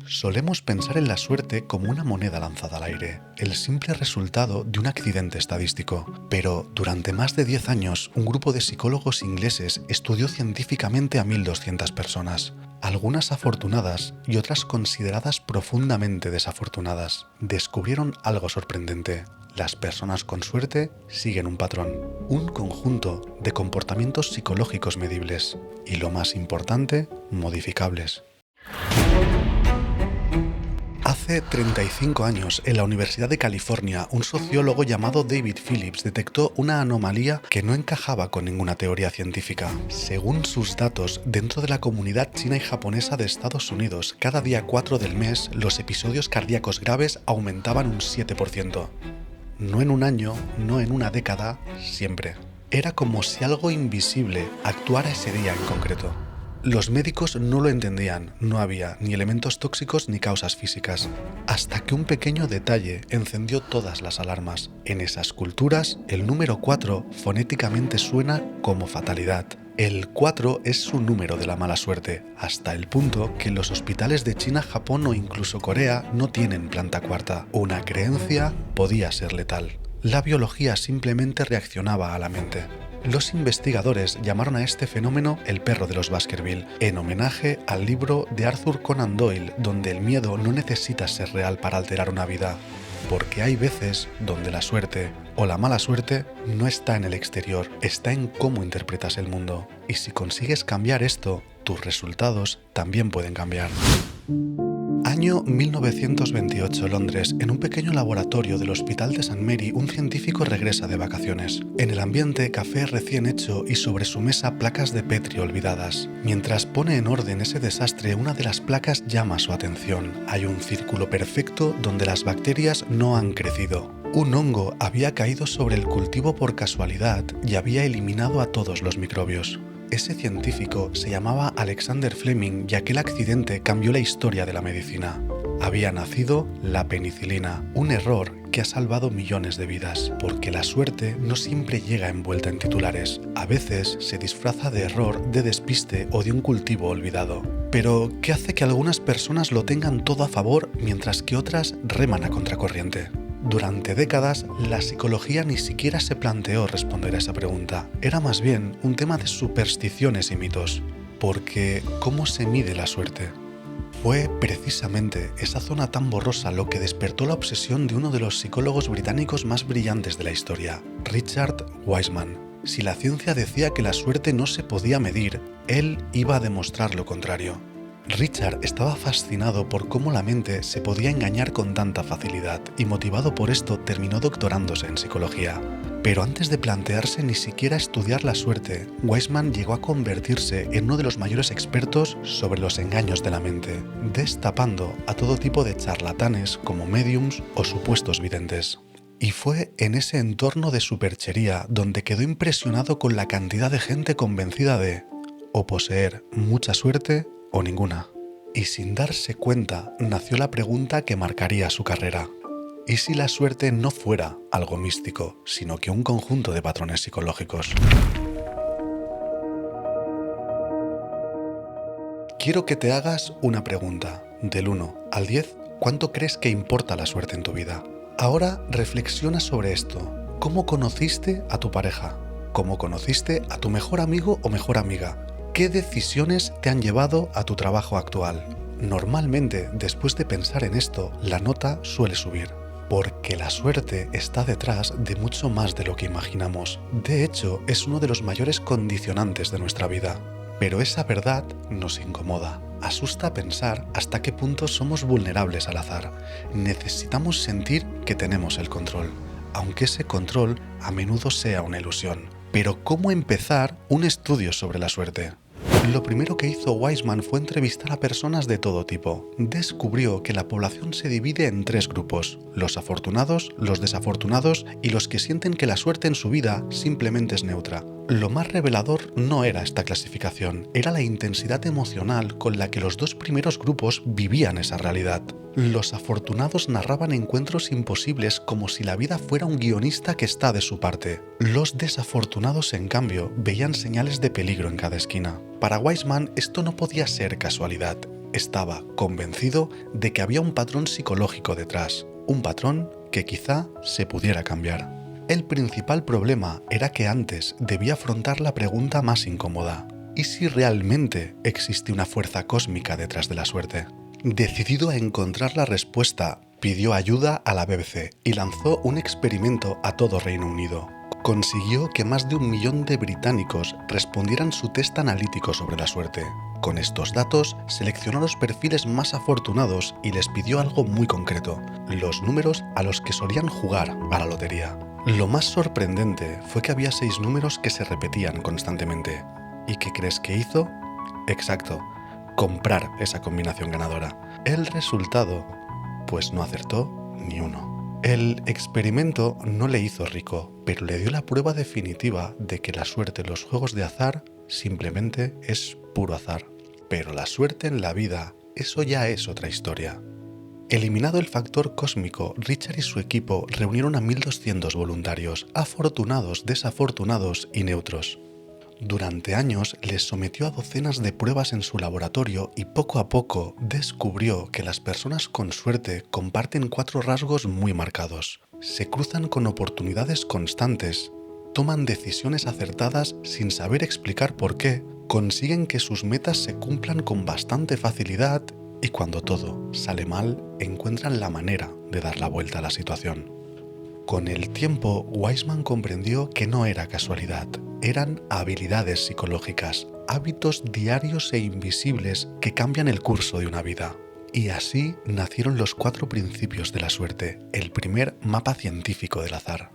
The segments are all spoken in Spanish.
Solemos pensar en la suerte como una moneda lanzada al aire, el simple resultado de un accidente estadístico. Pero durante más de 10 años, un grupo de psicólogos ingleses estudió científicamente a 1.200 personas, algunas afortunadas y otras consideradas profundamente desafortunadas. Descubrieron algo sorprendente. Las personas con suerte siguen un patrón, un conjunto de comportamientos psicológicos medibles y, lo más importante, modificables. Hace 35 años, en la Universidad de California, un sociólogo llamado David Phillips detectó una anomalía que no encajaba con ninguna teoría científica. Según sus datos, dentro de la comunidad china y japonesa de Estados Unidos, cada día 4 del mes, los episodios cardíacos graves aumentaban un 7%. No en un año, no en una década, siempre. Era como si algo invisible actuara ese día en concreto. Los médicos no lo entendían, no había ni elementos tóxicos ni causas físicas, hasta que un pequeño detalle encendió todas las alarmas. En esas culturas, el número 4 fonéticamente suena como fatalidad. El 4 es su número de la mala suerte, hasta el punto que los hospitales de China, Japón o incluso Corea no tienen planta cuarta. Una creencia podía ser letal. La biología simplemente reaccionaba a la mente. Los investigadores llamaron a este fenómeno el perro de los Baskerville, en homenaje al libro de Arthur Conan Doyle, donde el miedo no necesita ser real para alterar una vida. Porque hay veces donde la suerte o la mala suerte no está en el exterior, está en cómo interpretas el mundo. Y si consigues cambiar esto, tus resultados también pueden cambiar. Año 1928, Londres. En un pequeño laboratorio del Hospital de St. Mary, un científico regresa de vacaciones. En el ambiente, café recién hecho y sobre su mesa placas de Petri olvidadas. Mientras pone en orden ese desastre, una de las placas llama su atención. Hay un círculo perfecto donde las bacterias no han crecido. Un hongo había caído sobre el cultivo por casualidad y había eliminado a todos los microbios. Ese científico se llamaba Alexander Fleming y aquel accidente cambió la historia de la medicina. Había nacido la penicilina, un error que ha salvado millones de vidas, porque la suerte no siempre llega envuelta en titulares. A veces se disfraza de error, de despiste o de un cultivo olvidado. Pero, ¿qué hace que algunas personas lo tengan todo a favor mientras que otras reman a contracorriente? Durante décadas, la psicología ni siquiera se planteó responder a esa pregunta. Era más bien un tema de supersticiones y mitos. Porque, ¿cómo se mide la suerte? Fue precisamente esa zona tan borrosa lo que despertó la obsesión de uno de los psicólogos británicos más brillantes de la historia, Richard Wiseman. Si la ciencia decía que la suerte no se podía medir, él iba a demostrar lo contrario. Richard estaba fascinado por cómo la mente se podía engañar con tanta facilidad y motivado por esto terminó doctorándose en psicología. Pero antes de plantearse ni siquiera estudiar la suerte, Wiseman llegó a convertirse en uno de los mayores expertos sobre los engaños de la mente, destapando a todo tipo de charlatanes como médiums o supuestos videntes. Y fue en ese entorno de superchería donde quedó impresionado con la cantidad de gente convencida de o poseer mucha suerte o ninguna. Y sin darse cuenta, nació la pregunta que marcaría su carrera. ¿Y si la suerte no fuera algo místico, sino que un conjunto de patrones psicológicos? Quiero que te hagas una pregunta. Del 1 al 10, ¿cuánto crees que importa la suerte en tu vida? Ahora reflexiona sobre esto. ¿Cómo conociste a tu pareja? ¿Cómo conociste a tu mejor amigo o mejor amiga? ¿Qué decisiones te han llevado a tu trabajo actual? Normalmente, después de pensar en esto, la nota suele subir, porque la suerte está detrás de mucho más de lo que imaginamos. De hecho, es uno de los mayores condicionantes de nuestra vida. Pero esa verdad nos incomoda. Asusta pensar hasta qué punto somos vulnerables al azar. Necesitamos sentir que tenemos el control, aunque ese control a menudo sea una ilusión. Pero ¿cómo empezar un estudio sobre la suerte? Lo primero que hizo Wiseman fue entrevistar a personas de todo tipo. Descubrió que la población se divide en 3 grupos: los afortunados, los desafortunados y los que sienten que la suerte en su vida simplemente es neutra. Lo más revelador no era esta clasificación, era la intensidad emocional con la que los 2 primeros grupos vivían esa realidad. Los afortunados narraban encuentros imposibles como si la vida fuera un guionista que está de su parte. Los desafortunados, en cambio, veían señales de peligro en cada esquina. Para Wiseman, esto no podía ser casualidad. estaba convencido de que había un patrón psicológico detrás, un patrón que quizá se pudiera cambiar. El principal problema era que antes debía afrontar la pregunta más incómoda: ¿y si realmente existe una fuerza cósmica detrás de la suerte? Decidido a encontrar la respuesta, pidió ayuda a la BBC y lanzó un experimento a todo Reino Unido. Consiguió que más de 1 millón de británicos respondieran su test analítico sobre la suerte. Con estos datos, seleccionó los perfiles más afortunados y les pidió algo muy concreto: los números a los que solían jugar a la lotería. Lo más sorprendente fue que había 6 números que se repetían constantemente. ¿Y qué crees que hizo? Exacto, comprar esa combinación ganadora. El resultado, pues no acertó ni uno. El experimento no le hizo rico, pero le dio la prueba definitiva de que la suerte en los juegos de azar simplemente es puro azar. Pero la suerte en la vida, eso ya es otra historia. Eliminado el factor cósmico, Richard y su equipo reunieron a 1.200 voluntarios, afortunados, desafortunados y neutros. Durante años les sometió a docenas de pruebas en su laboratorio y poco a poco descubrió que las personas con suerte comparten 4 rasgos muy marcados. Se cruzan con oportunidades constantes, toman decisiones acertadas sin saber explicar por qué, consiguen que sus metas se cumplan con bastante facilidad y cuando todo sale mal, encuentran la manera de dar la vuelta a la situación. Con el tiempo, Wiseman comprendió que no era casualidad, eran habilidades psicológicas, hábitos diarios e invisibles que cambian el curso de una vida. Y así nacieron los 4 principios de la suerte, el primer mapa científico del azar.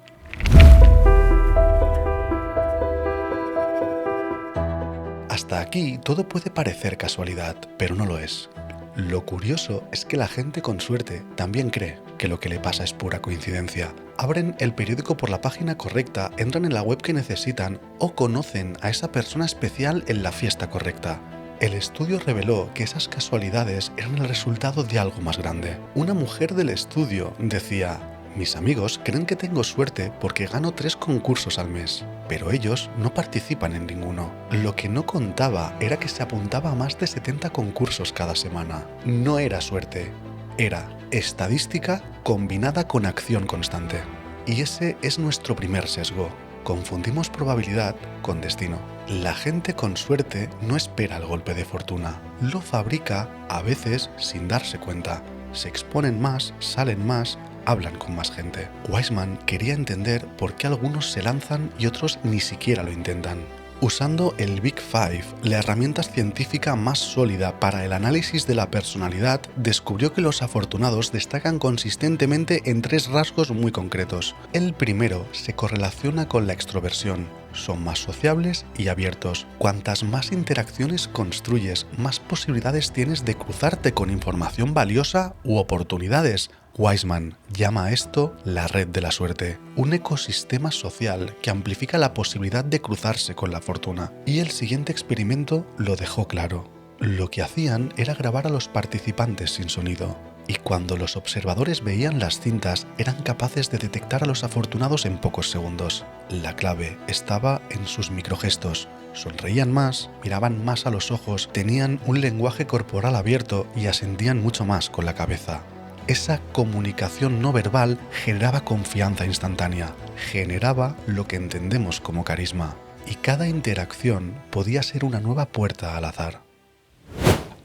Hasta aquí todo puede parecer casualidad, pero no lo es. Lo curioso es que la gente con suerte también cree que lo que le pasa es pura coincidencia. Abren el periódico por la página correcta, entran en la web que necesitan o conocen a esa persona especial en la fiesta correcta. El estudio reveló que esas casualidades eran el resultado de algo más grande. Una mujer del estudio decía: mis amigos creen que tengo suerte porque gano 3 concursos al mes, pero ellos no participan en ninguno. Lo que no contaba era que se apuntaba a más de 70 concursos cada semana. No era suerte, era estadística combinada con acción constante. Y ese es nuestro primer sesgo. Confundimos probabilidad con destino. La gente con suerte no espera el golpe de fortuna, lo fabrica a veces sin darse cuenta. Se exponen más, salen más, hablan con más gente. Wiseman quería entender por qué algunos se lanzan y otros ni siquiera lo intentan. Usando el Big Five, la herramienta científica más sólida para el análisis de la personalidad, descubrió que los afortunados destacan consistentemente en 3 rasgos muy concretos. El primero se correlaciona con la extroversión. Son más sociables y abiertos. Cuantas más interacciones construyes, más posibilidades tienes de cruzarte con información valiosa u oportunidades. Wiseman llama a esto la red de la suerte, un ecosistema social que amplifica la posibilidad de cruzarse con la fortuna. Y el siguiente experimento lo dejó claro. Lo que hacían era grabar a los participantes sin sonido, y cuando los observadores veían las cintas eran capaces de detectar a los afortunados en pocos segundos. La clave estaba en sus microgestos. Sonreían más, miraban más a los ojos, tenían un lenguaje corporal abierto y asentían mucho más con la cabeza. Esa comunicación no verbal generaba confianza instantánea, generaba lo que entendemos como carisma, y cada interacción podía ser una nueva puerta al azar.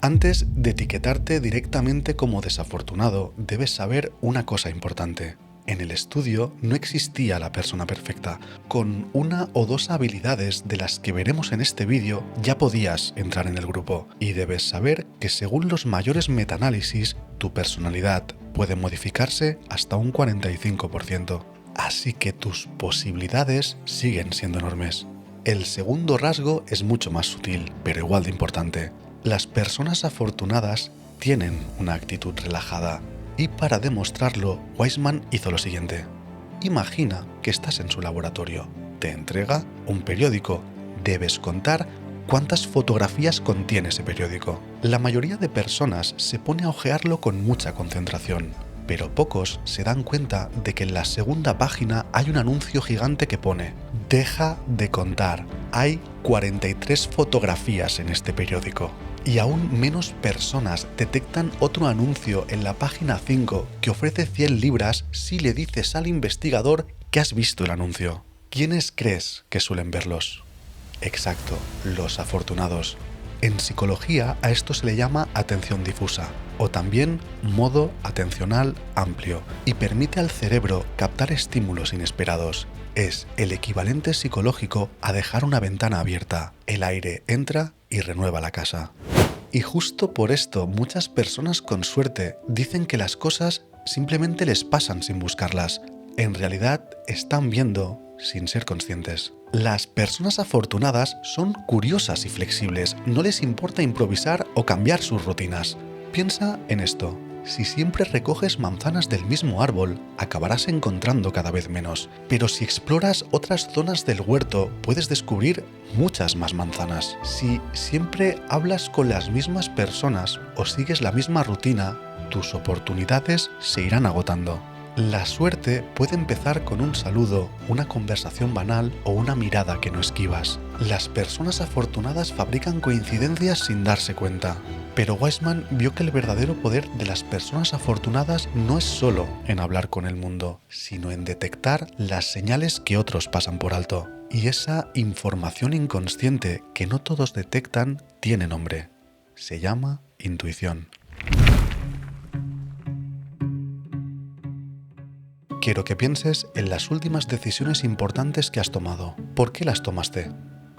Antes de etiquetarte directamente como desafortunado, debes saber una cosa importante. En el estudio no existía la persona perfecta. Con 1 o 2 habilidades de las que veremos en este vídeo ya podías entrar en el grupo. Y debes saber que según los mayores metaanálisis, tu personalidad puede modificarse hasta un 45%. Así que tus posibilidades siguen siendo enormes. El segundo rasgo es mucho más sutil, pero igual de importante. Las personas afortunadas tienen una actitud relajada. Y para demostrarlo, Wiseman hizo lo siguiente. Imagina que estás en su laboratorio. Te entrega un periódico. Debes contar cuántas fotografías contiene ese periódico. La mayoría de personas se pone a hojearlo con mucha concentración, pero pocos se dan cuenta de que en la segunda página hay un anuncio gigante que pone: deja de contar, hay 43 fotografías en este periódico. Y aún menos personas detectan otro anuncio en la página 5 que ofrece 100 libras si le dices al investigador que has visto el anuncio. ¿Quiénes crees que suelen verlos? Exacto, los afortunados. En psicología a esto se le llama atención difusa o también modo atencional amplio y permite al cerebro captar estímulos inesperados. Es el equivalente psicológico a dejar una ventana abierta. El aire entra y renueva la casa. Y justo por esto muchas personas con suerte dicen que las cosas simplemente les pasan sin buscarlas. En realidad están viendo sin ser conscientes. Las personas afortunadas son curiosas y flexibles, no les importa improvisar o cambiar sus rutinas. Piensa en esto. Si siempre recoges manzanas del mismo árbol, acabarás encontrando cada vez menos. Pero si exploras otras zonas del huerto, puedes descubrir muchas más manzanas. Si siempre hablas con las mismas personas o sigues la misma rutina, tus oportunidades se irán agotando. La suerte puede empezar con un saludo, una conversación banal o una mirada que no esquivas. Las personas afortunadas fabrican coincidencias sin darse cuenta. Pero Wiseman vio que el verdadero poder de las personas afortunadas no es solo en hablar con el mundo, sino en detectar las señales que otros pasan por alto. Y esa información inconsciente que no todos detectan tiene nombre. Se llama intuición. Quiero que pienses en las últimas decisiones importantes que has tomado. ¿Por qué las tomaste?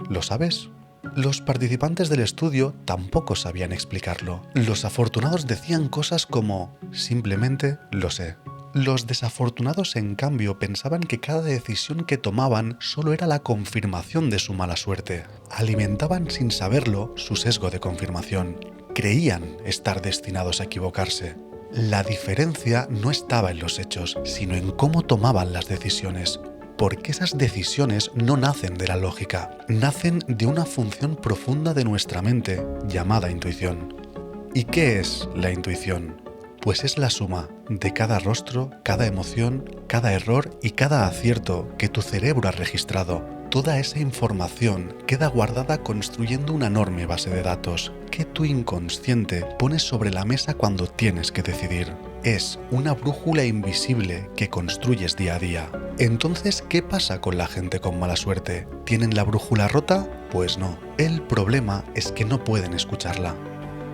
¿Lo sabes? Los participantes del estudio tampoco sabían explicarlo. Los afortunados decían cosas como simplemente lo sé. Los desafortunados, en cambio, pensaban que cada decisión que tomaban solo era la confirmación de su mala suerte. Alimentaban sin saberlo su sesgo de confirmación. Creían estar destinados a equivocarse. La diferencia no estaba en los hechos, sino en cómo tomaban las decisiones. Porque esas decisiones no nacen de la lógica, nacen de una función profunda de nuestra mente llamada intuición. ¿Y qué es la intuición? Pues es la suma de cada rostro, cada emoción, cada error y cada acierto que tu cerebro ha registrado. Toda esa información queda guardada construyendo una enorme base de datos que tu inconsciente pone sobre la mesa cuando tienes que decidir. Es una brújula invisible que construyes día a día. Entonces, ¿qué pasa con la gente con mala suerte? ¿Tienen la brújula rota? Pues no. El problema es que no pueden escucharla.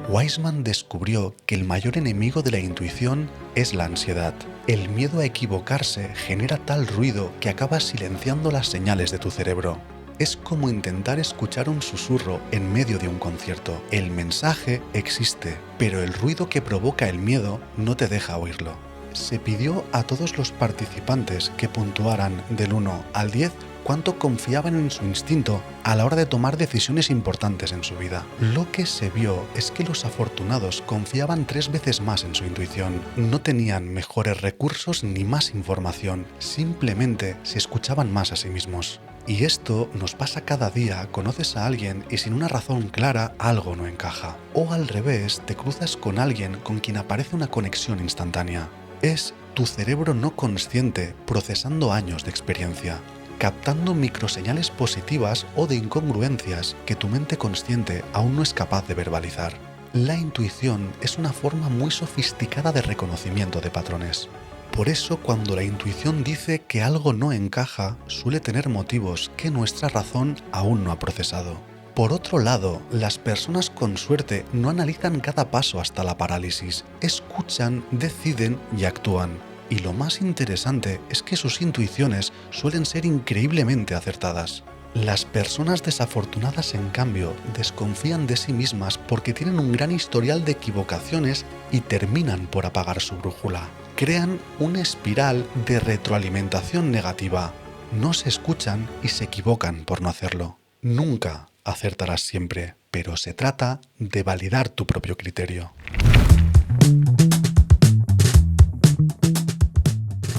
Wiseman descubrió que el mayor enemigo de la intuición es la ansiedad. El miedo a equivocarse genera tal ruido que acaba silenciando las señales de tu cerebro. Es como intentar escuchar un susurro en medio de un concierto. El mensaje existe, pero el ruido que provoca el miedo no te deja oírlo. Se pidió a todos los participantes que puntuaran del 1 al 10 cuánto confiaban en su instinto a la hora de tomar decisiones importantes en su vida. Lo que se vio es que los afortunados confiaban 3 veces más en su intuición. No tenían mejores recursos ni más información, simplemente se escuchaban más a sí mismos. Y esto nos pasa cada día. Conoces a alguien y sin una razón clara algo no encaja. O al revés, te cruzas con alguien con quien aparece una conexión instantánea. Es tu cerebro no consciente procesando años de experiencia, captando microseñales positivas o de incongruencias que tu mente consciente aún no es capaz de verbalizar. La intuición es una forma muy sofisticada de reconocimiento de patrones. Por eso, cuando la intuición dice que algo no encaja, suele tener motivos que nuestra razón aún no ha procesado. Por otro lado, las personas con suerte no analizan cada paso hasta la parálisis, escuchan, deciden y actúan. Y lo más interesante es que sus intuiciones suelen ser increíblemente acertadas. Las personas desafortunadas, en cambio, desconfían de sí mismas porque tienen un gran historial de equivocaciones y terminan por apagar su brújula. Crean una espiral de retroalimentación negativa. No se escuchan y se equivocan por no hacerlo. Nunca acertarás siempre, pero se trata de validar tu propio criterio.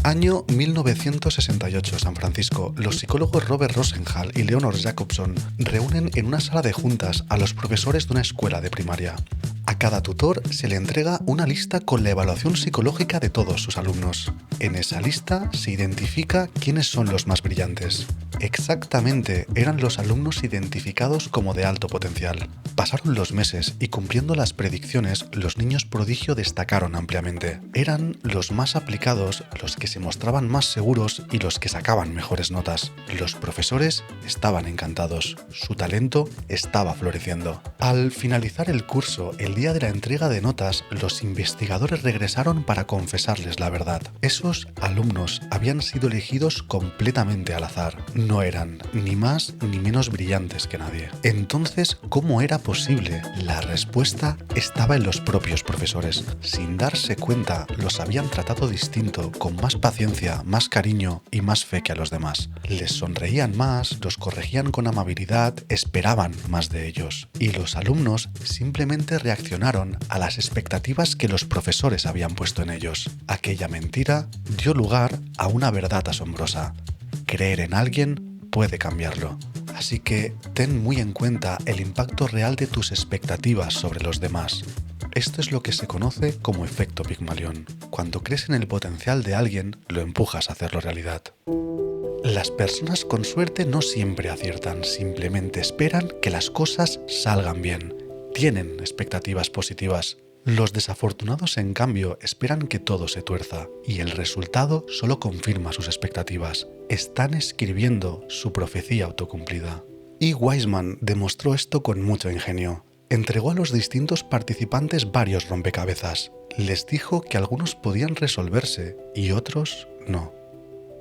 Año 1968, San Francisco. Los psicólogos Robert Rosenhall y Leonard Jacobson reúnen en una sala de juntas a los profesores de una escuela de primaria. A cada tutor se le entrega una lista con la evaluación psicológica de todos sus alumnos. En esa lista se identifica quiénes son los más brillantes. Exactamente, eran los alumnos identificados como de alto potencial. Pasaron los meses y cumpliendo las predicciones, los niños prodigio destacaron ampliamente. Eran los más aplicados, los que se mostraban más seguros y los que sacaban mejores notas. Los profesores estaban encantados. Su talento estaba floreciendo. Al finalizar el curso, el día de la entrega de notas, los investigadores regresaron para confesarles la verdad. Esos alumnos habían sido elegidos completamente al azar. No eran ni más ni menos brillantes que nadie. Entonces, ¿cómo era posible? La respuesta estaba en los propios profesores. Sin darse cuenta, los habían tratado distinto, con más paciencia, más cariño y más fe que a los demás. Les sonreían más, los corregían con amabilidad, esperaban más de ellos. Y los alumnos simplemente reaccionaron a las expectativas que los profesores habían puesto en ellos. Aquella mentira dio lugar a una verdad asombrosa. Creer en alguien puede cambiarlo. Así que ten muy en cuenta el impacto real de tus expectativas sobre los demás. Esto es lo que se conoce como efecto Pigmalión. Cuando crees en el potencial de alguien, lo empujas a hacerlo realidad. Las personas con suerte no siempre aciertan, simplemente esperan que las cosas salgan bien. Tienen expectativas positivas. Los desafortunados, en cambio, esperan que todo se tuerza, y el resultado solo confirma sus expectativas. Están escribiendo su profecía autocumplida. E. Wiseman demostró esto con mucho ingenio. Entregó a los distintos participantes varios rompecabezas. Les dijo que algunos podían resolverse y otros no.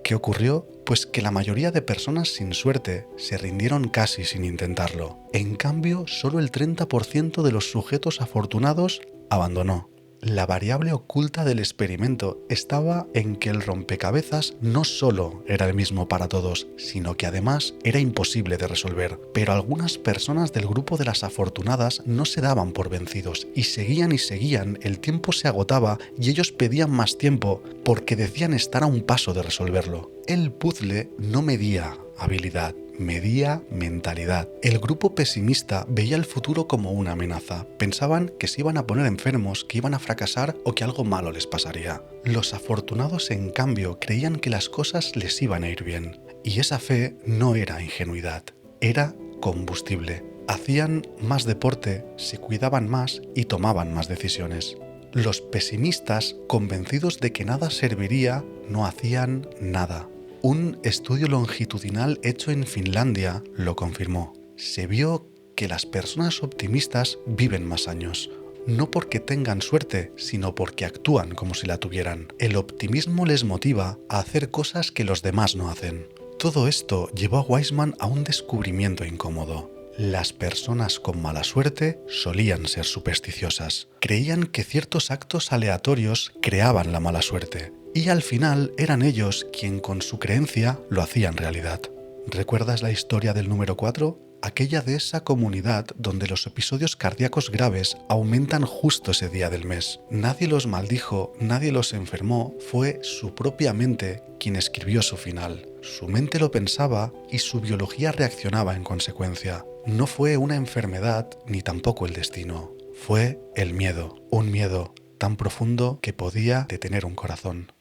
¿Qué ocurrió? Pues que la mayoría de personas sin suerte se rindieron casi sin intentarlo. En cambio, solo el 30% de los sujetos afortunados abandonó. La variable oculta del experimento estaba en que el rompecabezas no solo era el mismo para todos, sino que además era imposible de resolver. Pero algunas personas del grupo de las afortunadas no se daban por vencidos y seguían, el tiempo se agotaba y ellos pedían más tiempo porque decían estar a un paso de resolverlo. El puzzle no medía habilidad, medía mentalidad. El grupo pesimista veía el futuro como una amenaza. Pensaban que se iban a poner enfermos, que iban a fracasar o que algo malo les pasaría. Los afortunados, en cambio, creían que las cosas les iban a ir bien. Y esa fe no era ingenuidad, era combustible. Hacían más deporte, se cuidaban más y tomaban más decisiones. Los pesimistas, convencidos de que nada serviría, no hacían nada. Un estudio longitudinal hecho en Finlandia lo confirmó. Se vio que las personas optimistas viven más años, no porque tengan suerte, sino porque actúan como si la tuvieran. El optimismo les motiva a hacer cosas que los demás no hacen. Todo esto llevó a Wiseman a un descubrimiento incómodo. Las personas con mala suerte solían ser supersticiosas. Creían que ciertos actos aleatorios creaban la mala suerte. Y al final eran ellos quien con su creencia lo hacían realidad. ¿Recuerdas la historia del número 4? Aquella de esa comunidad donde los episodios cardíacos graves aumentan justo ese día del mes. Nadie los maldijo, nadie los enfermó, fue su propia mente quien escribió su final. Su mente lo pensaba y su biología reaccionaba en consecuencia. No fue una enfermedad ni tampoco el destino. Fue el miedo, un miedo tan profundo que podía detener un corazón.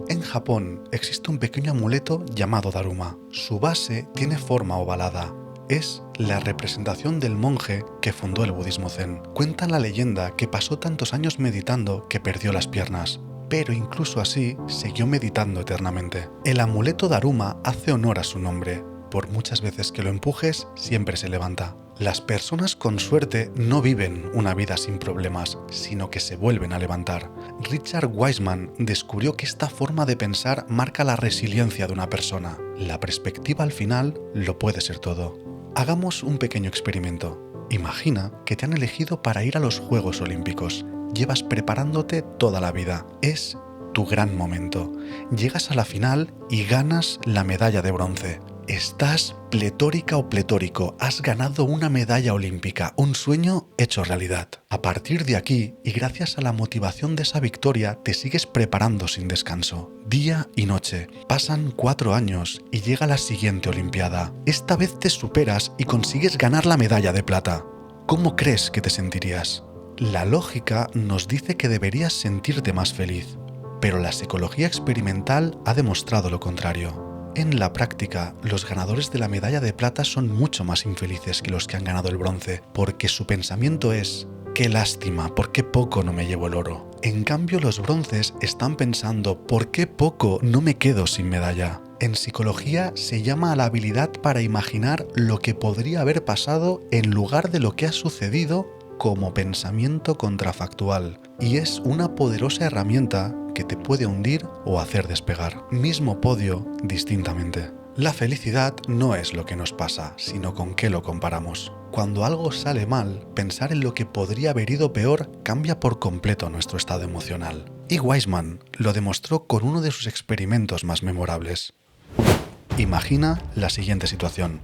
En Japón existe un pequeño amuleto llamado Daruma. Su base tiene forma ovalada. Es la representación del monje que fundó el budismo zen. Cuenta la leyenda que pasó tantos años meditando que perdió las piernas, pero incluso así siguió meditando eternamente. El amuleto Daruma hace honor a su nombre. Por muchas veces que lo empujes, siempre se levanta. Las personas con suerte no viven una vida sin problemas, sino que se vuelven a levantar. Richard Wiseman descubrió que esta forma de pensar marca la resiliencia de una persona. La perspectiva al final lo puede ser todo. Hagamos un pequeño experimento. Imagina que te han elegido para ir a los Juegos Olímpicos. Llevas preparándote toda la vida. Es tu gran momento. Llegas a la final y ganas la medalla de bronce. Estás pletórica o pletórico, has ganado una medalla olímpica, un sueño hecho realidad. A partir de aquí, y gracias a la motivación de esa victoria, te sigues preparando sin descanso, día y noche. Pasan 4 años y llega la siguiente Olimpiada. Esta vez te superas y consigues ganar la medalla de plata. ¿Cómo crees que te sentirías? La lógica nos dice que deberías sentirte más feliz, pero la psicología experimental ha demostrado lo contrario. En la práctica, los ganadores de la medalla de plata son mucho más infelices que los que han ganado el bronce, porque su pensamiento es: qué lástima, ¿por qué poco no me llevo el oro? En cambio, los bronces están pensando: ¿por qué poco no me quedo sin medalla? En psicología se llama a la habilidad para imaginar lo que podría haber pasado en lugar de lo que ha sucedido como pensamiento contrafactual, y es una poderosa herramienta que te puede hundir o hacer despegar. Mismo podio, distintamente. La felicidad no es lo que nos pasa, sino con qué lo comparamos. Cuando algo sale mal, pensar en lo que podría haber ido peor cambia por completo nuestro estado emocional. Y Wiseman lo demostró con uno de sus experimentos más memorables. Imagina la siguiente situación.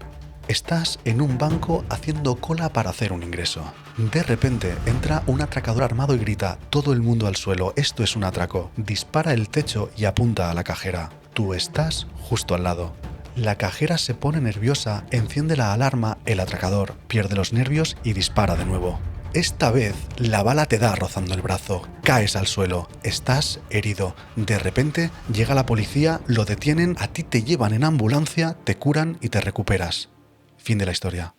Estás en un banco haciendo cola para hacer un ingreso. De repente entra un atracador armado y grita: todo el mundo al suelo, esto es un atraco. Dispara el techo y apunta a la cajera. Tú estás justo al lado. La cajera se pone nerviosa, enciende la alarma, el atracador pierde los nervios y dispara de nuevo. Esta vez la bala te da rozando el brazo, caes al suelo, estás herido. De repente llega la policía, lo detienen, a ti te llevan en ambulancia, te curan y te recuperas. Fin de la historia.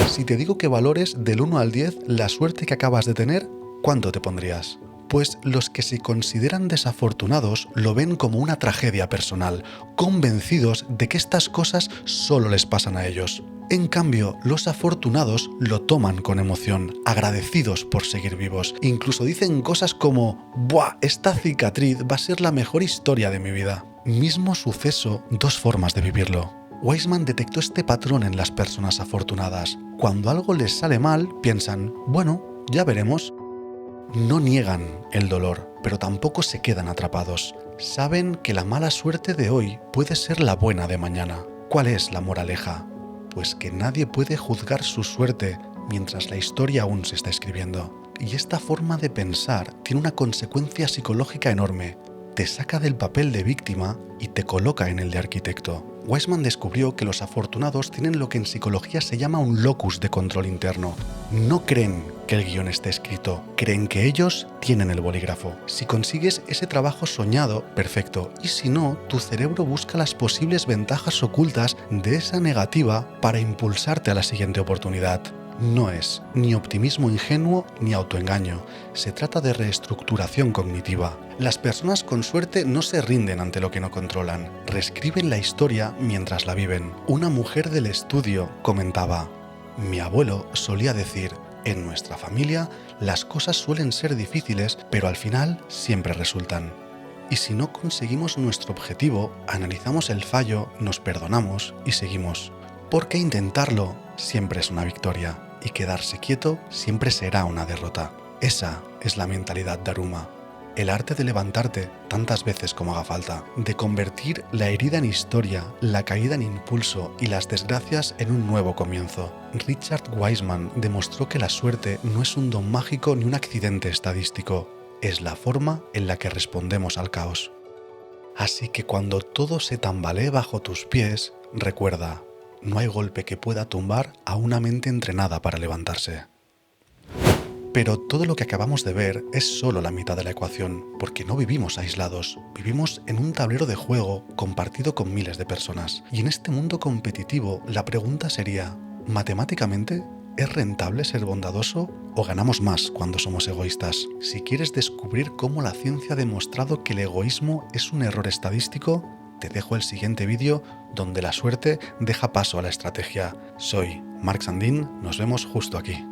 Si te digo que valores del 1 al 10 la suerte que acabas de tener, ¿cuánto te pondrías? Pues los que se consideran desafortunados lo ven como una tragedia personal, convencidos de que estas cosas solo les pasan a ellos. En cambio, los afortunados lo toman con emoción, agradecidos por seguir vivos. Incluso dicen cosas como: ¡buah! Esta cicatriz va a ser la mejor historia de mi vida. Mismo suceso, dos formas de vivirlo. Wiseman detectó este patrón en las personas afortunadas. Cuando algo les sale mal, piensan: bueno, ya veremos. No niegan el dolor, pero tampoco se quedan atrapados. Saben que la mala suerte de hoy puede ser la buena de mañana. ¿Cuál es la moraleja? Pues que nadie puede juzgar su suerte mientras la historia aún se está escribiendo. Y esta forma de pensar tiene una consecuencia psicológica enorme. Te saca del papel de víctima y te coloca en el de arquitecto. Wiseman descubrió que los afortunados tienen lo que en psicología se llama un locus de control interno. No creen que el guión esté escrito, creen que ellos tienen el bolígrafo. Si consigues ese trabajo soñado, perfecto. Y si no, tu cerebro busca las posibles ventajas ocultas de esa negativa para impulsarte a la siguiente oportunidad. No es ni optimismo ingenuo ni autoengaño. Se trata de reestructuración cognitiva. Las personas con suerte no se rinden ante lo que no controlan. Reescriben la historia mientras la viven. Una mujer del estudio comentaba: mi abuelo solía decir: en nuestra familia las cosas suelen ser difíciles, pero al final siempre resultan. Y si no conseguimos nuestro objetivo, analizamos el fallo, nos perdonamos y seguimos. Porque intentarlo siempre es una victoria. Y quedarse quieto siempre será una derrota. Esa es la mentalidad Daruma. El arte de levantarte tantas veces como haga falta, de convertir la herida en historia, la caída en impulso y las desgracias en un nuevo comienzo. Richard Wiseman demostró que la suerte no es un don mágico ni un accidente estadístico, es la forma en la que respondemos al caos. Así que cuando todo se tambalee bajo tus pies, recuerda: no hay golpe que pueda tumbar a una mente entrenada para levantarse. Pero todo lo que acabamos de ver es solo la mitad de la ecuación, porque no vivimos aislados, vivimos en un tablero de juego compartido con miles de personas. Y en este mundo competitivo, la pregunta sería: ¿matemáticamente es rentable ser bondadoso o ganamos más cuando somos egoístas? Si quieres descubrir cómo la ciencia ha demostrado que el egoísmo es un error estadístico, te dejo el siguiente vídeo donde la suerte deja paso a la estrategia. Soy Marc Sandin, nos vemos justo aquí.